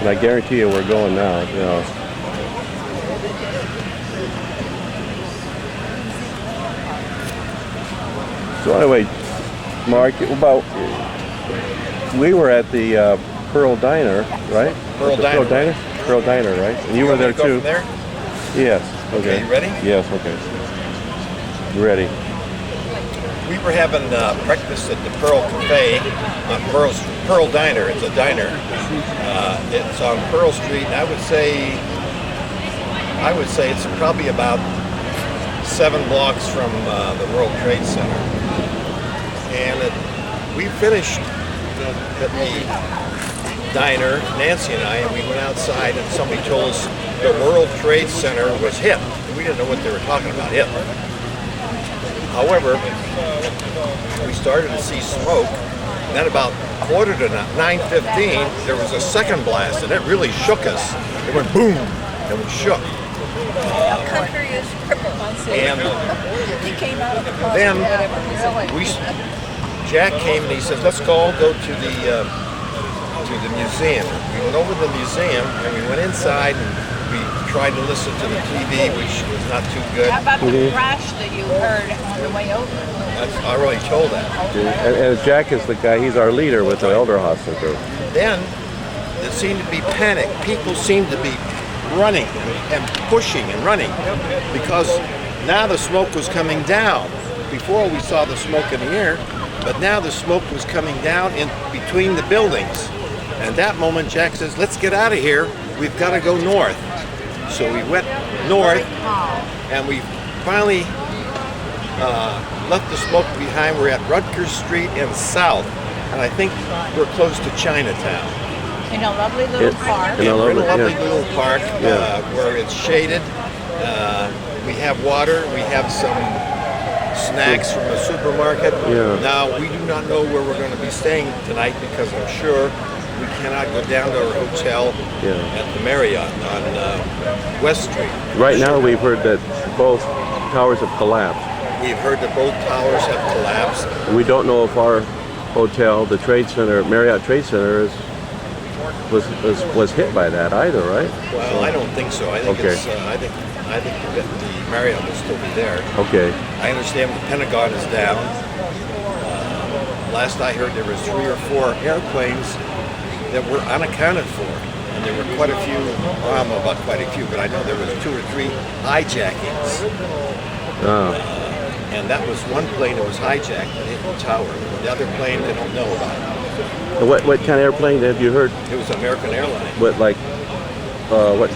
And I guarantee you we're going now, you know. So anyway, Mark, we were at the Pearl Diner, right? Pearl Diner. Pearl Diner, right? And you were there too. From there? Yes. Okay. You ready? Yes. Okay. Ready. We were having breakfast at the Pearl Cafe on Pearl Diner. It's a diner. It's on Pearl Street. And I would say it's probably about 7 blocks from the World Trade Center. And we finished at the diner, Nancy and I, and we went outside and somebody told us the World Trade Center was hit. We didn't know what they were talking about, hit. However, we started to see smoke. Then about 9:15, there was a second blast, and it really shook us. It went boom, and we shook. Country is crippled. And He came out of the closet. then Jack came and he said, "Let's all go to the museum." We went over to the museum and we went inside and we tried to listen to the TV, which was not too good. How about the crash that you heard on the way over? I already told that. And Jack is the guy. He's our leader with the Elder Hostel group. Then there seemed to be panic. People seemed to be running and pushing and running because now the smoke was coming down. Before we saw the smoke in the air, but now the smoke was coming down in between the buildings. And at that moment, Jack says, "Let's get out of here. We've got to go north." So we went north, and we finally left the smoke behind. We're at Rutgers Street and South, and I think we're close to Chinatown. In a lovely little park. We're in a lovely little park where it's shaded. We have water. We have some snacks from the supermarket. Yeah. Now, we do not know where we're going to be staying tonight because I'm sure we cannot go down to our hotel at the Marriott on West Street. Right now, we've heard that both towers have collapsed. We've heard that both towers have collapsed. We don't know if our hotel, the Trade Center, Marriott Trade Center, was hit by that either, right? Well, I don't think so. I think Okay. it's. I think the Marriott will still be there. Okay. I understand the Pentagon is down. Last I heard, there was 3 or 4 airplanes that were unaccounted for, and there were quite a few. Well, I don't know about quite a few, but I know there was 2 or 3 hijackings. And that was one plane that was hijacked and hit the tower. The other plane they don't know about. What kind of airplane have you heard? It was American Airlines. What what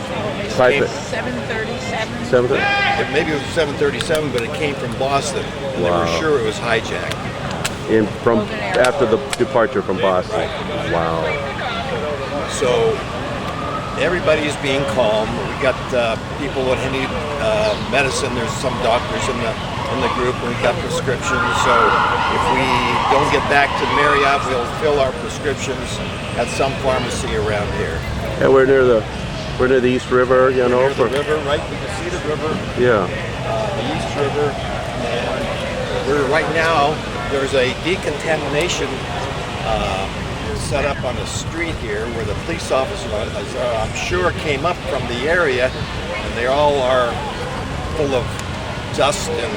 type? 737. Maybe it was 737, but it came from Boston, and they were sure it was hijacked. From after the departure from Boston. Right. Wow. So everybody's being calm. We got people that need medicine. There's some doctors in the group, and we got prescriptions. So if we don't get back to Marriott, we'll fill our prescriptions at some pharmacy around here. And we're near the East River, you know. Near the river, right? We can see the river. Yeah. The East River. And we're right now. There's a decontamination set up on a street here where the police officers, I'm sure, came up from the area, and they all are full of dust and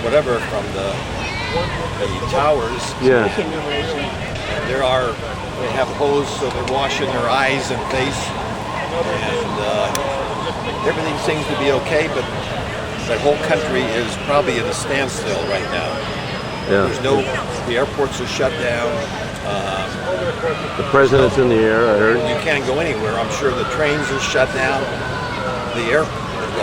whatever from the towers. Yeah. They have hose, so they're washing their eyes and face, and everything seems to be okay, but the whole country is probably at a standstill right now. Yeah. The airports are shut down. The president's in the air, I heard. You can't go anywhere. I'm sure the trains are shut down. The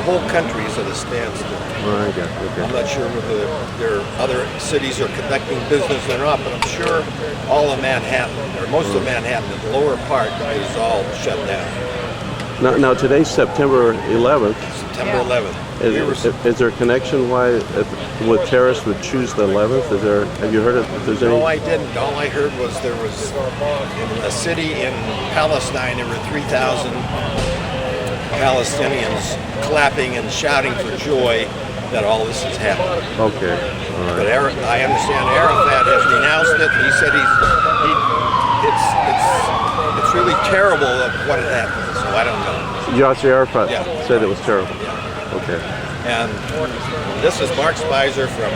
whole country is at a standstill. Oh, I got it. Okay. I'm not sure whether their other cities are conducting business or not, but I'm sure all of Manhattan, or most of Manhattan, the lower part is all shut down. Now today's September 11th. September 11th. Is there a connection why with terrorists would choose the 11th? Have you heard if there's any? No, I didn't. All I heard was there was in a city in Palestine there were 3,000 Palestinians clapping and shouting for joy that all this has happened. Okay. All right. But I understand Arafat has denounced it. He said it's it's really terrible of what had happened. So I don't know. Yasser Arafat Yeah. said it was terrible. Yeah. Okay. And this is Mark Spicer from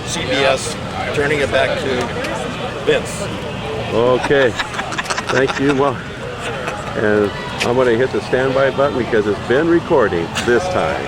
CBS turning it back to Vince. Okay. Thank you, Mark. And I'm going to hit the standby button because it's been recording this time.